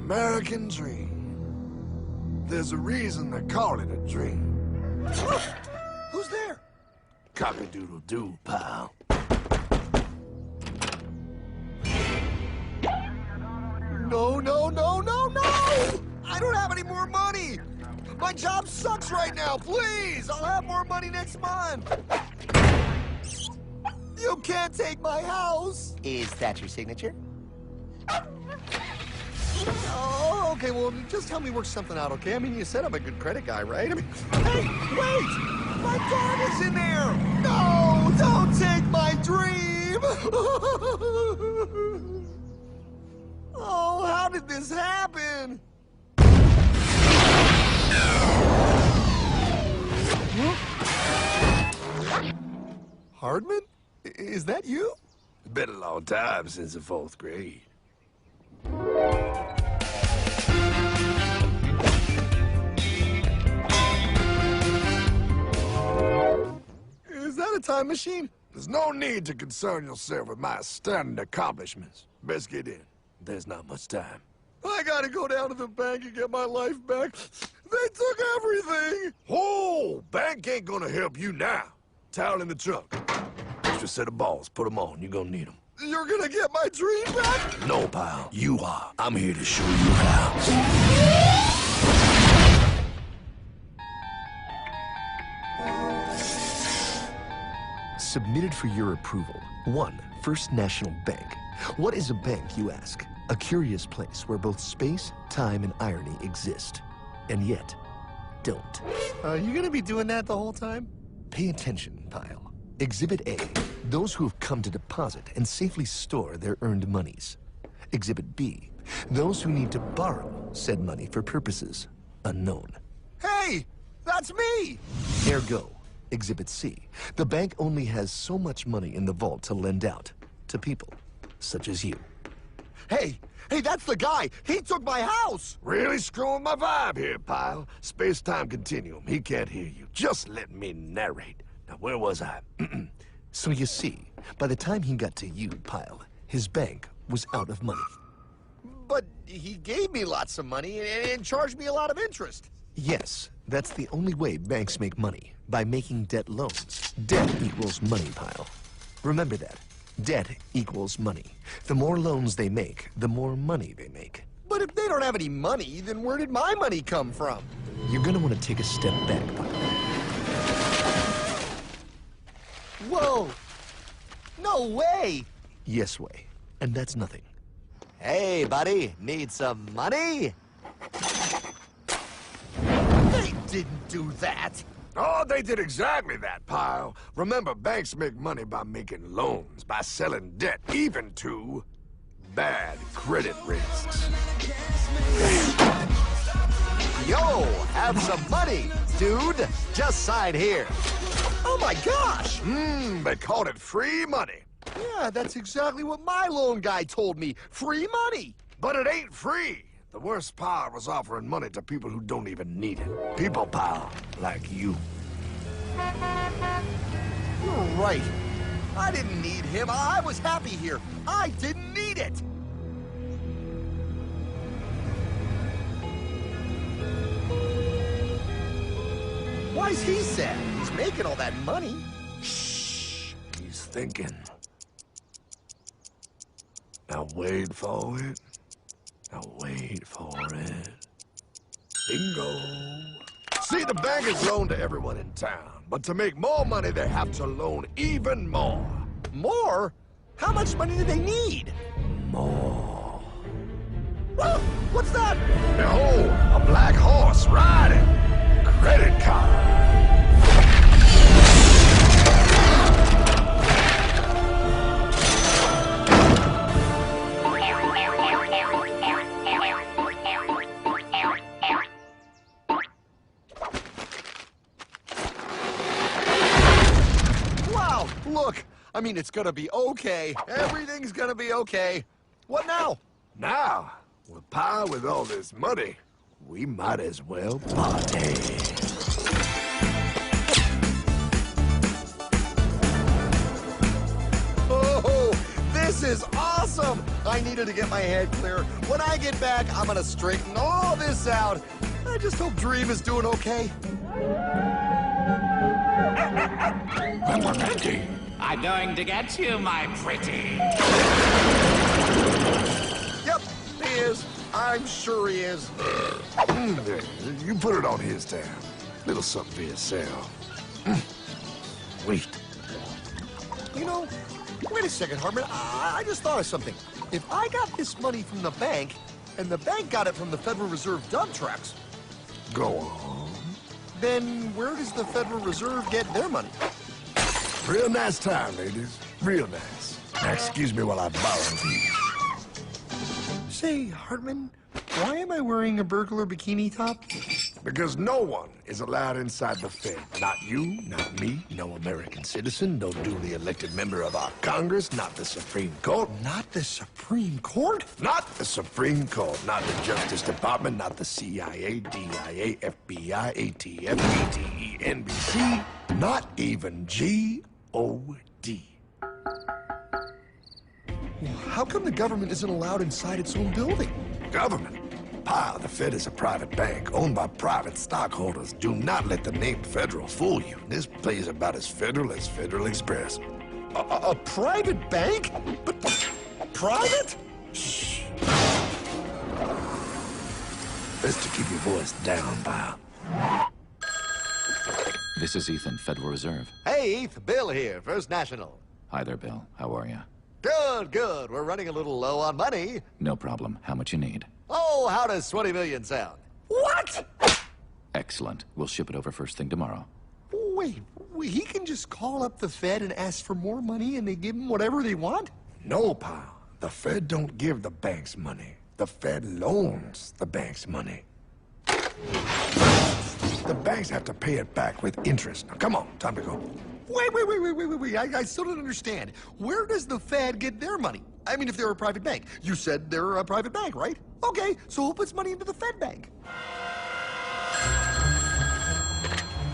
American dream. There's a reason they call it a dream. Who's there? Cock-a-doodle-doo, pal. No, no, no, no, no! I don't have any more money! My job sucks right now, please! I'll have more money next month! You can't take my house! Is that your signature? Oh, okay, well, just help me work something out, okay? I mean, you said I'm a good credit guy, right? I mean, hey, wait! My dog is in there! No, don't take my dream! Oh, how did this happen? Hardman? Is that you? It's been a long time since the 4th grade. Is that a time machine? There's no need to concern yourself with my stunning accomplishments. Best get in. There's not much time. I gotta go down to the bank and get my life back. They took everything! Oh, bank ain't gonna help you now. Towel in the trunk. Extra set of balls. Put them on. You're gonna need them. You're gonna get my dream back? No, pal. You are. I'm here to show you how. Submitted for your approval. 1. First National Bank. What is a bank, you ask? A curious place where both space, time, and irony exist. And yet, don't. You gonna be doing that the whole time? Pay attention, pile. Exhibit A. Those who have come to deposit and safely store their earned monies. Exhibit B. Those who need to borrow said money for purposes unknown. Hey! That's me! Ergo, Exhibit C. The bank only has so much money in the vault to lend out to people such as you. Hey! Hey, that's the guy! He took my house! Really screwing my vibe here, pal. Space-time continuum. He can't hear you. Just let me narrate. Now, where was I? So you see, by the time he got to you, Pile, his bank was out of money. But he gave me lots of money and charged me a lot of interest. Yes, that's the only way banks make money, by making debt loans. Debt equals money, Pile. Remember that. Debt equals money. The more loans they make, the more money they make. But if they don't have any money, then where did my money come from? You're gonna want to take a step back, Pile. Whoa! No way! Yes way. And that's nothing. Hey, buddy, need some money? They didn't do that! Oh, they did exactly that, pal. Remember, banks make money by making loans, by selling debt, even to bad credit risks. Yo, have some money, dude. Just sign here. Oh my gosh! They called it free money. Yeah, that's exactly what my loan guy told me. Free money! But it ain't free. The worst part was offering money to people who don't even need it. People, pal, like you. You're right. I didn't need him. I was happy here. I didn't need it. Why's he sad? He's making all that money. Shh. He's thinking. Now wait for it. Now wait for it. Bingo. See, the bank is loaned to everyone in town, but to make more money, they have to loan even more. More? How much money do they need? More. Whoa, what's that? Behold, a black horse riding. Credit card. Wow, look. I mean, it's gonna be okay. Everything's gonna be okay. What now? Now, with power with all this money, we might as well party. Oh, this is awesome! awesome! I needed to get my head clear. When I get back, I'm gonna straighten all this out. I just hope Dream is doing okay. I'm going to get you, my pretty. Yep, he is. I'm sure he is. You put it on his tab. Little something for yourself. Wait. You know, wait a second, Hartman. I just thought of something. If I got this money from the bank, and the bank got it from the Federal Reserve dump trucks, Go on. then where does the Federal Reserve get their money? Real nice time, ladies. Real nice. Now, excuse me while I borrow these. Say, Hartman, why am I wearing a burglar bikini top? Because no one is allowed inside the Fed. Not you, not me, no American citizen, no duly elected member of our Congress, not the Supreme Court. Not the Supreme Court? Not the Supreme Court, not the Justice Department, not the CIA, DIA, FBI, ATF, ETE, NBC, not even G.O.D. How come the government isn't allowed inside its own building? Government? Pile, the Fed is a private bank owned by private stockholders. Do not let the name Federal fool you. This place is about as federal as Federal Express. A private bank? But private? Shh. Best to keep your voice down, pal. This is Ethan, Federal Reserve. Hey, Eth, Bill here, First National. Hi there, Bill. How are you? Good, good. We're running a little low on money. No problem. How much you need? Oh, how does 20 million sound? What? Excellent. We'll ship it over first thing tomorrow. Wait, he can just call up the Fed and ask for more money and they give him whatever they want? No, pal. The Fed don't give the banks money. The Fed loans the banks money. The banks have to pay it back with interest. Now, come on, time to go. Wait. I still don't understand. Where does the Fed get their money? I mean, if they're a private bank. You said they're a private bank, right? Okay, so who puts money into the Fed bank?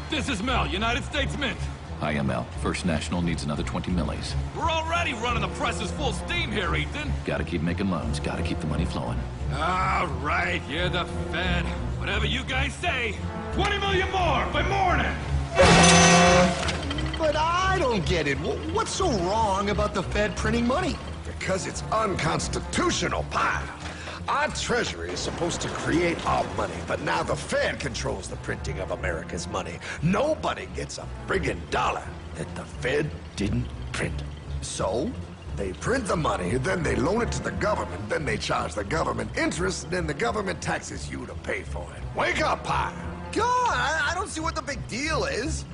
This is Mel, United States Mint. Hi, ML. First National needs another 20 millis. We're already running the presses full steam here, Ethan. Gotta keep making loans. Gotta keep the money flowing. All right, you're the Fed. Whatever you guys say. 20 million more by morning. But I don't get it. What's so wrong about the Fed printing money? Because it's unconstitutional, pal. Our Treasury is supposed to create our money, but now the Fed controls the printing of America's money. Nobody gets a friggin' dollar that the Fed didn't print. So? They print the money, then they loan it to the government, then they charge the government interest, then the government taxes you to pay for it. Wake up, pal! God, I don't see what the big deal is.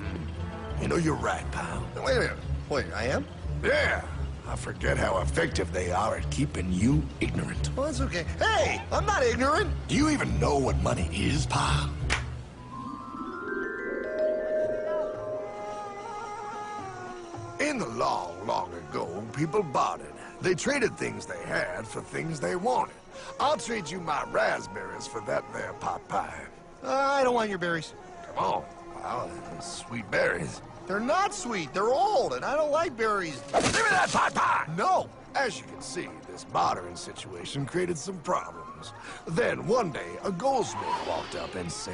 You know, you're right, pal. Wait a minute. Wait, I am? Yeah, I forget how effective they are at keeping you ignorant. Well, that's okay. Hey, I'm not ignorant. Do you even know what money is, pal? In the long, long ago, people bartered. They traded things they had for things they wanted. I'll trade you my raspberries for that there pot pie. I don't want your berries. Come on, pal, they're sweet berries. They're not sweet. They're old, and I don't like berries. Give me that pot pie! No. As you can see, this bartering situation created some problems. Then one day, a goldsmith walked up and said,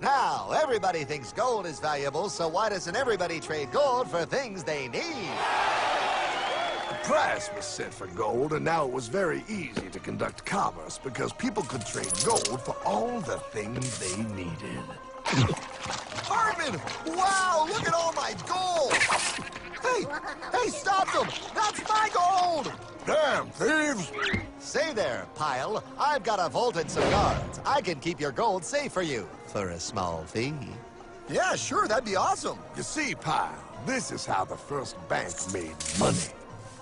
Now, everybody thinks gold is valuable, so why doesn't everybody trade gold for things they need? a price was set for gold, and now it was very easy to conduct commerce because people could trade gold for all the things they needed. Hartman! Wow, look at all my gold! Hey, stop them! That's my gold! Damn thieves! Say there, Pile. I've got a vault and some guards. I can keep your gold safe for you for a small fee. Yeah, sure, that'd be awesome. You see, Pile, this is how the first bank made money.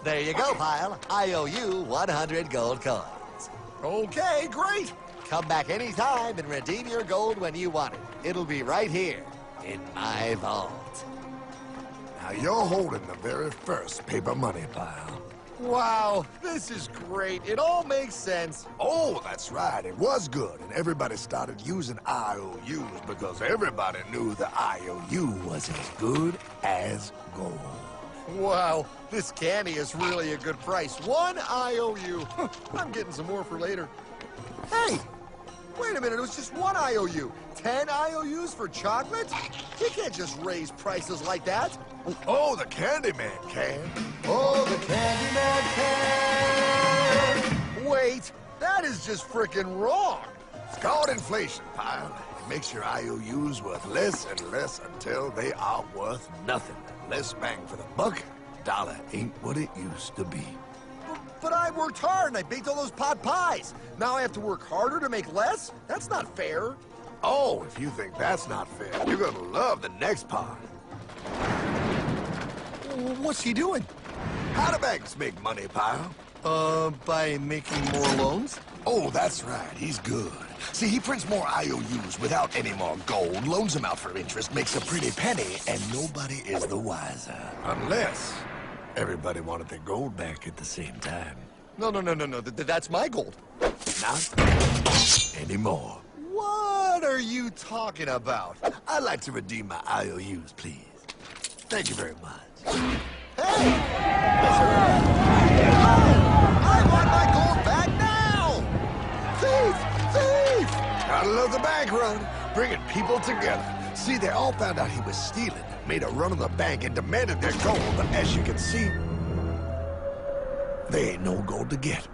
There you go, Pile. I owe you 100 gold coins. Okay, great. Come back anytime and redeem your gold when you want it. It'll be right here in my vault. Now you're holding the very first paper money, Pile. Wow, this is great. It all makes sense. Oh, that's right. It was good, and everybody started using IOUs because everybody knew the IOU was as good as gold. Wow, this candy is really a good price. 1 IOU. I'm getting some more for later. Hey, wait a minute, it was just 1 IOU. 10 IOUs for chocolate? You can't just raise prices like that. Oh, the Candyman can. Oh, the Candyman can! Wait, that is just frickin' wrong. It's called inflation, pal. It makes your IOUs worth less and less until they are worth nothing. Less bang for the buck. Dollar ain't what it used to be. But I worked hard and I baked all those pot pies. Now I have to work harder to make less? That's not fair. Oh, if you think that's not fair, you're gonna love the next part. What's he doing? How do banks make money, pal? By making more loans? Oh, that's right. He's good. See, he prints more IOUs without any more gold, loans them out for interest, makes a pretty penny, and nobody is the wiser. Unless everybody wanted their gold back at the same time. No. That's my gold. Not anymore. What are you talking about? I'd like to redeem my IOUs, please. Thank you very much. Hey! I want my gold back now! Thief! Gotta love the bank run, bringing people together. See, they all found out he was stealing, made a run on the bank, and demanded their gold, but as you can see, there ain't no gold to get.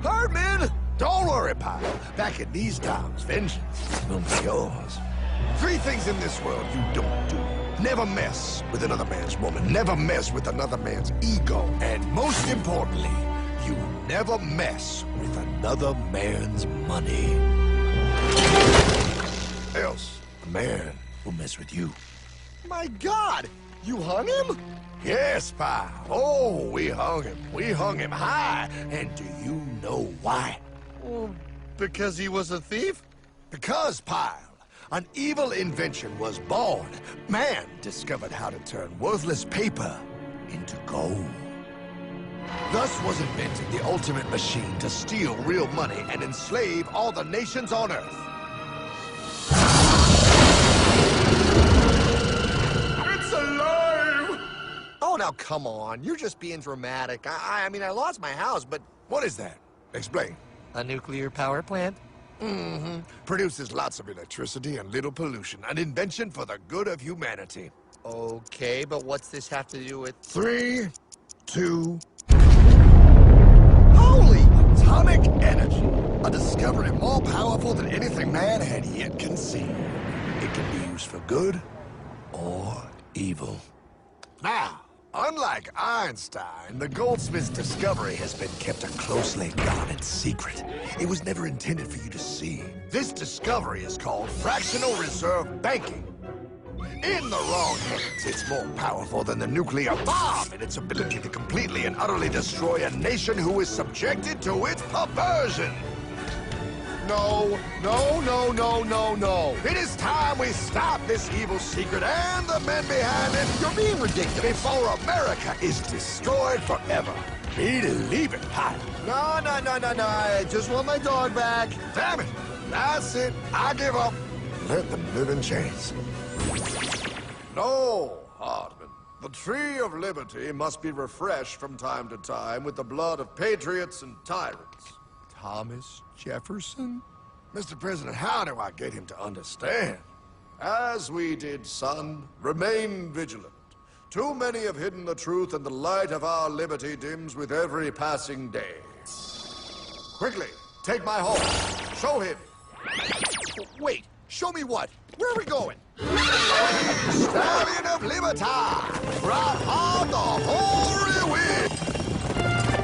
Hardman! Don't worry, pal. Back in these times, vengeance will be yours. 3 things in this world you don't do. Never mess with another man's woman. Never mess with another man's ego. And most importantly, you never mess with another man's money. Else, the man will mess with you. My God! You hung him? Yes, pal. Oh, we hung him. We hung him high. And do you know why? Well, because he was a thief? Because, pal, an evil invention was born. Man discovered how to turn worthless paper into gold. Thus was invented the ultimate machine to steal real money and enslave all the nations on Earth. It's alive! Oh, now come on. You're just being dramatic. I mean, I lost my house, but... What is that? Explain. A nuclear power plant? Mm-hmm. Produces lots of electricity and little pollution. An invention for the good of humanity. Okay, but what's this have to do with... 3, 2... Holy! Atomic energy. A discovery more powerful than anything man had yet conceived. It can be used for good or evil. Now, unlike Einstein, the goldsmith's discovery has been kept a closely guarded secret. It was never intended for you to see. This discovery is called fractional reserve banking. In the wrong hands, it's more powerful than the nuclear bomb in its ability to completely and utterly destroy a nation who is subjected to its perversion. No. It is time we stop this evil secret and the men behind it. You're being ridiculous. Before America is destroyed forever. Believe it, pal. No. I just want my dog back. Damn it. That's it. I give up. Let them live in chains. No, Hardman. The tree of liberty must be refreshed from time to time with the blood of patriots and tyrants. Thomas Jefferson? Mr. President, how do I get him to understand? As we did, son, remain vigilant. Too many have hidden the truth, and the light of our liberty dims with every passing day. Quickly, take my horse. Show him. Wait, show me what? Where are we going? Stallion of Liberty! Brought on the hoary wind!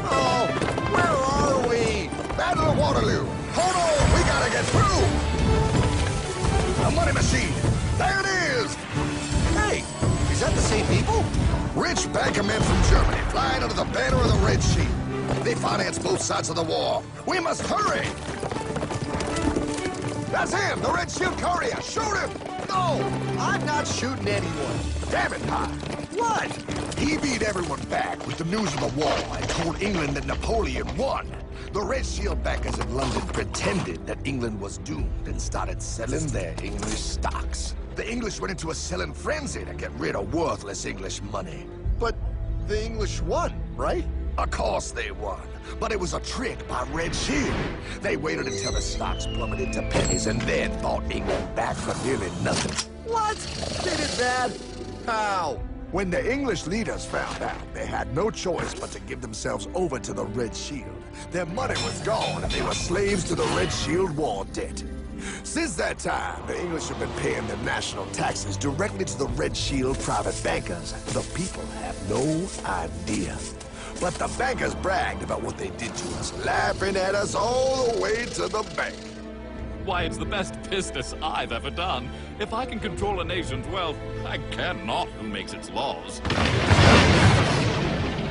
Oh, where are we? Battle of Waterloo! Hold on, we gotta get through! A money machine! There it is! Hey, is that the same people? Rich banker men from Germany flying under the banner of the Red Sheet. They finance both sides of the war. We must hurry! That's him, the Red Shield courier! Shoot him! No, I'm not shooting anyone. Damn it, Pye! What? He beat everyone back with the news of the war and told England that Napoleon won. The Red Shield backers in London pretended that England was doomed and started selling their English stocks. The English went into a selling frenzy to get rid of worthless English money. But the English won, right? Of course they won. But it was a trick by Red Shield. They waited until the stocks plummeted to pennies and then bought England back for nearly nothing. What? They did bad? How? When the English leaders found out, they had no choice but to give themselves over to the Red Shield. Their money was gone, and they were slaves to the Red Shield war debt. Since that time, the English have been paying their national taxes directly to the Red Shield private bankers. The people have no idea. But the bankers bragged about what they did to us, laughing at us all the way to the bank. Why, it's the best business I've ever done. If I can control a nation's wealth, I care not who makes its laws.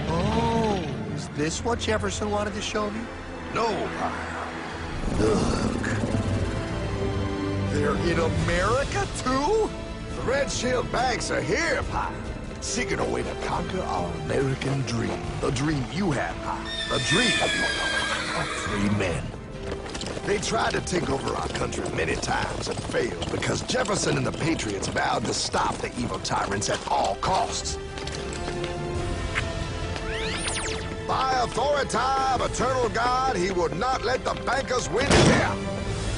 Oh, is this what Jefferson wanted to show me? No, Pyle. Look. They're in America, too? The Red Shield banks are here, Pyle. Seeking a way to conquer our American dream. The dream you have, Pyle. The dream of free men. They tried to take over our country many times and failed because Jefferson and the Patriots vowed to stop the evil tyrants at all costs. By authority of eternal God, he would not let the bankers win here.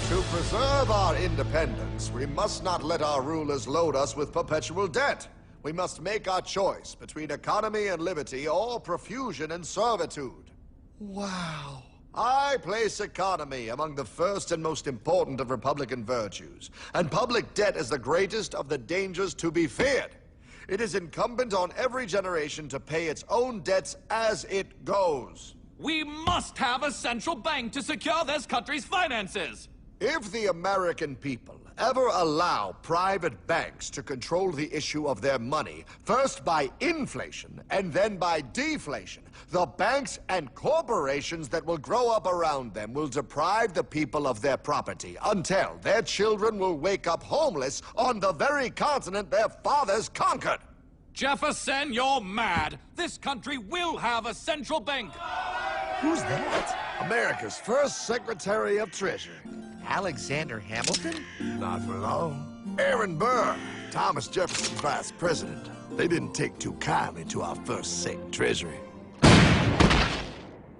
To preserve our independence, we must not let our rulers load us with perpetual debt. We must make our choice between economy and liberty or profusion and servitude. Wow. I place economy among the first and most important of Republican virtues, and public debt is the greatest of the dangers to be feared. It is incumbent on every generation to pay its own debts as it goes. We must have a central bank to secure this country's finances. If the American people ever allow private banks to control the issue of their money, first by inflation and then by deflation, the banks and corporations that will grow up around them will deprive the people of their property until their children will wake up homeless on the very continent their fathers conquered. Jefferson, you're mad. This country will have a central bank. Who's that? America's first Secretary of Treasury. Alexander Hamilton? Not for long. Aaron Burr, Thomas Jefferson's vice president. They didn't take too kindly to our first Sec Treasury.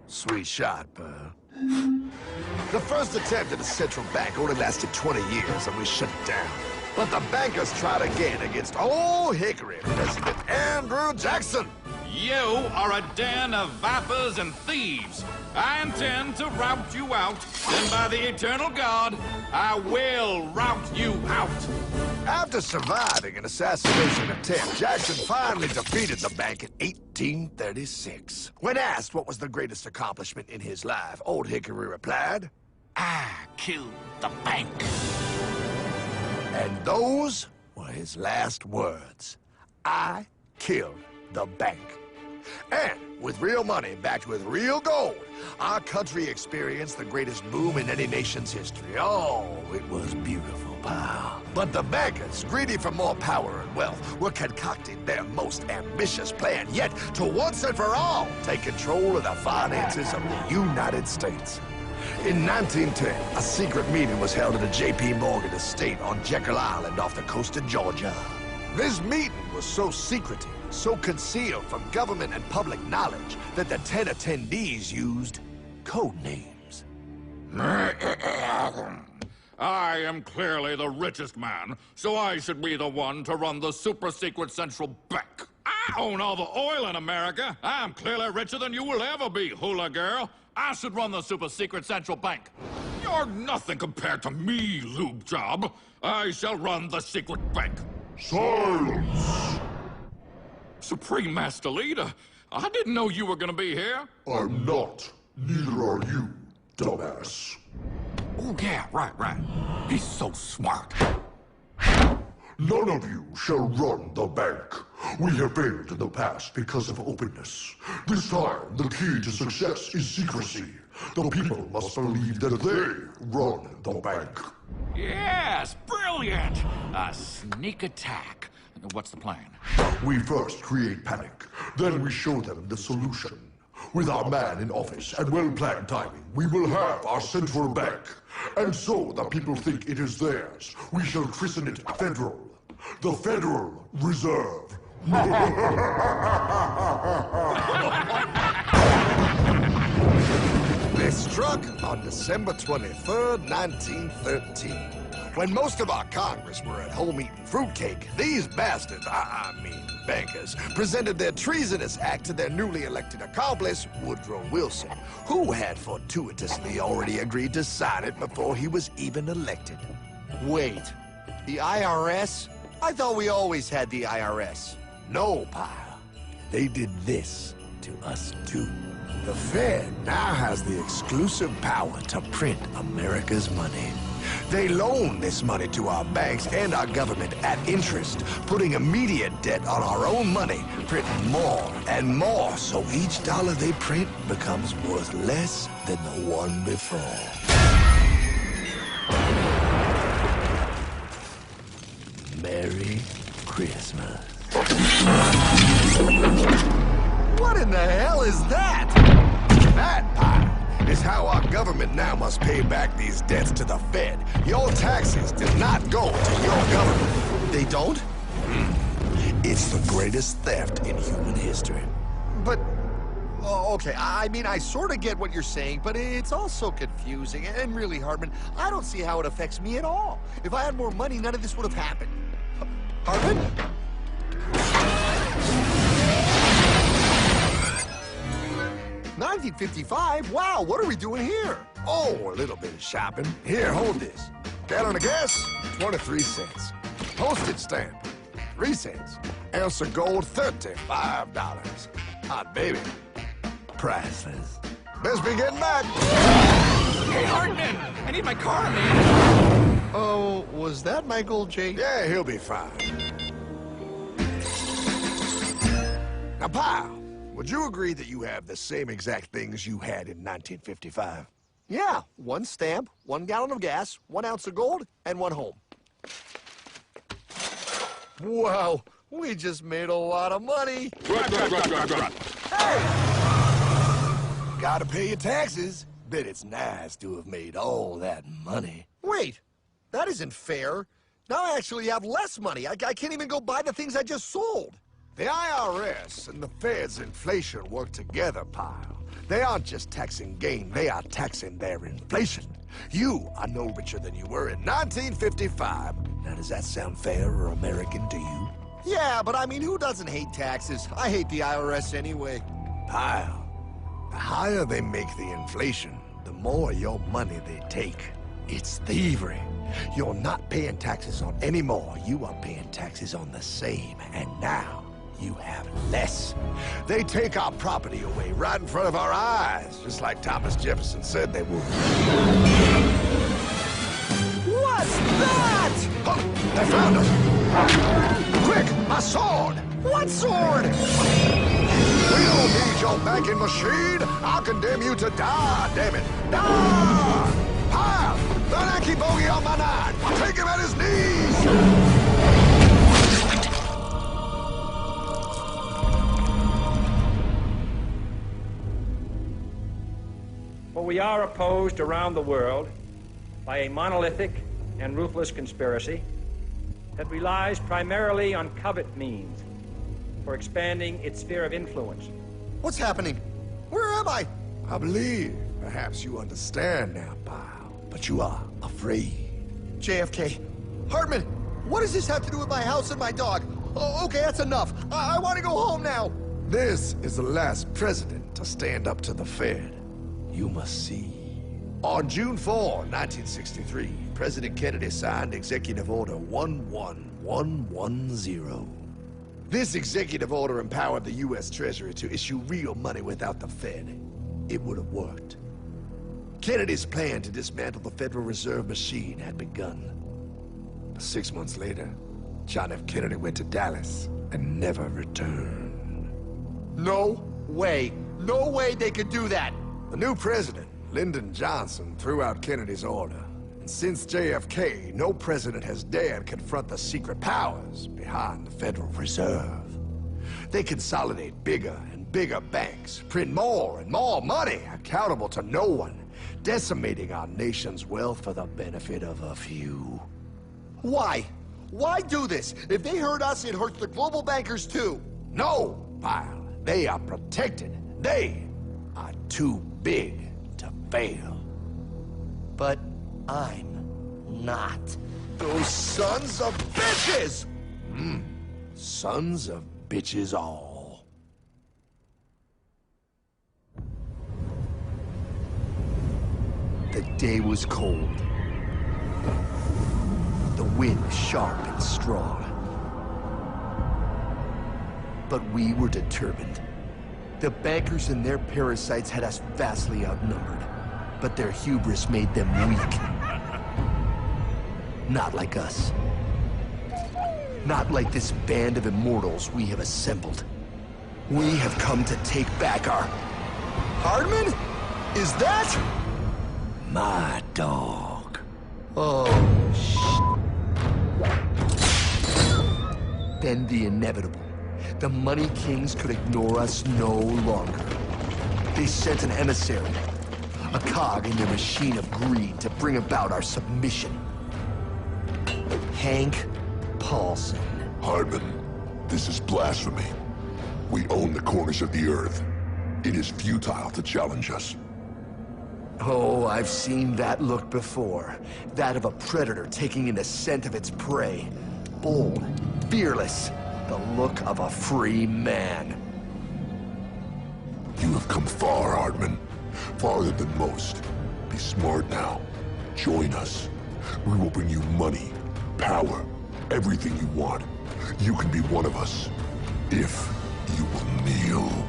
Sweet shot, Burr. The first attempt at a central bank only lasted 20 years and we shut it down. But the bankers tried again against Old Hickory President Andrew Jackson. You are a den of vipers and thieves. I intend to rout you out, and by the eternal God, I will rout you out. After surviving an assassination attempt, Jackson finally defeated the bank in 1836. When asked what was the greatest accomplishment in his life, Old Hickory replied, I killed the bank. and those were his last words. I killed the bank. And with real money backed with real gold, our country experienced the greatest boom in any nation's history. Oh, it was beautiful, pal. But the bankers, greedy for more power and wealth, were concocting their most ambitious plan yet to once and for all take control of the finances of the United States. In 1910, a secret meeting was held at a J.P. Morgan estate on Jekyll Island off the coast of Georgia. This meeting was so secretive, so concealed from government and public knowledge that the 10 attendees used code names. I am clearly the richest man, so I should be the one to run the super-secret central bank. I own all the oil in America. I'm clearly richer than you will ever be, hula girl. I should run the super-secret central bank. You're nothing compared to me, lube job. I shall run the secret bank. Silence! Supreme Master Leader, I didn't know you were gonna be here. I'm not. Neither are you, dumbass. Oh, yeah, right. He's so smart. None of you shall run the bank. We have failed in the past because of openness. This time, the key to success is secrecy. The people must believe that they run the bank. Yes, brilliant! A sneak attack. What's the plan? We first create panic, then we show them the solution. With our man in office and well-planned timing, we will have our central bank. And so the people think it is theirs. We shall christen it Federal. The Federal Reserve They struck on December 23rd, 1913. When most of our Congress were at home eating fruitcake, these bastards, I mean bankers, presented their treasonous act to their newly elected accomplice, Woodrow Wilson, who had fortuitously already agreed to sign it before he was even elected. Wait, the IRS? I thought we always had the IRS. No, pal. They did this to us too. The Fed now has the exclusive power to print America's money. They loan this money to our banks and our government at interest, putting immediate debt on our own money, printing more and more, so each dollar they print becomes worth less than the one before. Merry Christmas. What in the hell is that? That, pal, is how our government now must pay back these debts to the Fed. Your taxes did not go to your government. They don't? It's the greatest theft in human history. But, oh, okay, I mean, I sort of get what you're saying, but it's also confusing. And really, Hartman, I don't see how it affects me at all. If I had more money, none of this would have happened. Hartman? 1955? Wow, what are we doing here? Oh, a little bit of shopping. Here, hold this. Gallon of gas, 23 cents. Postage stamp, 3 cents. Ounce of gold, $35. Hot baby. Priceless. Best be getting back. Hey, Hartman! I need my car, man! Oh, was that Michael J? Yeah, he'll be fine. Now, pal, would you agree that you have the same exact things you had in 1955? Yeah, 1 stamp, 1 gallon of gas, 1 ounce of gold, and 1 home. Wow, we just made a lot of money. Hey! Gotta pay your taxes. Bet it's nice to have made all that money. Wait, that isn't fair. Now I actually have less money. I can't even go buy the things I just sold. The IRS and the Fed's inflation work together, pal. They aren't just taxing gain, they are taxing their inflation. You are no richer than you were in 1955. Now, does that sound fair or American to you? Yeah, but I mean, who doesn't hate taxes? I hate the IRS anyway. Pal, the higher they make the inflation, the more your money they take. It's thievery. You're not paying taxes on any more. You are paying taxes on the same. And now, you have less. They take our property away right in front of our eyes, just like Thomas Jefferson said they would. What's that? Oh, they found us! Quick, my sword! What sword? We don't need your banking machine! I'll condemn you to die, damn it! Die! Pile! The lanky bogey on my 9! Take him at his knees! For we are opposed around the world by a monolithic and ruthless conspiracy that relies primarily on covert means for expanding its sphere of influence. What's happening? Where am I? I believe perhaps you understand now, pal, but you are afraid. JFK. Hartman, what does this have to do with my house and my dog? Oh, okay, that's enough. I want to go home now. This is the last president to stand up to the Fed. You must see. On June 4, 1963, President Kennedy signed Executive Order 11110. This executive order empowered the U.S. Treasury to issue real money without the Fed. It would have worked. Kennedy's plan to dismantle the Federal Reserve machine had begun. But 6 months later, John F. Kennedy went to Dallas and never returned. No way. No way they could do that. The new president, Lyndon Johnson, threw out Kennedy's order. And since JFK, no president has dared confront the secret powers behind the Federal Reserve. They consolidate bigger and bigger banks, print more and more money, accountable to no one, decimating our nation's wealth for the benefit of a few. Why? Why do this? If they hurt us, it hurts the global bankers too. No, pal. They are protected. They are too big to fail. But I'm not. Those sons of bitches! Sons of bitches all. The day was cold. The wind sharp and strong. But we were determined. The bankers and their parasites had us vastly outnumbered, but their hubris made them weak. Not like us. Not like this band of immortals we have assembled. We have come to take back our... Hardman? Is that? My dog. Oh, Then the inevitable. The Money Kings could ignore us no longer. They sent an emissary, a cog in their machine of greed to bring about our submission. Hank Paulson. Hardman, this is blasphemy. We own the corners of the earth. It is futile to challenge us. Oh, I've seen that look before. That of a predator taking in the scent of its prey. Bold, fearless, the look of a free man. You have come far, Hardman. Farther than most. Be smart now. Join us. We will bring you money, power, everything you want. You can be one of us, if you will kneel.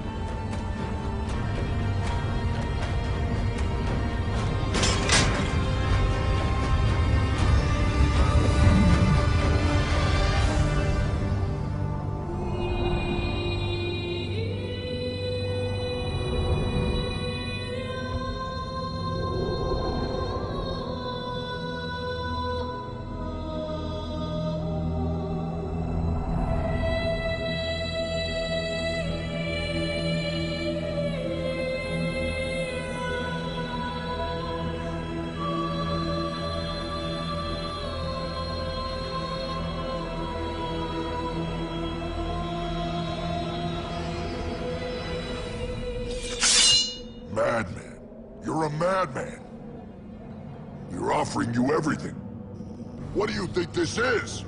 Madman. You're a madman. We're offering you everything. What do you think this is?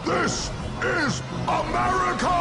This is America!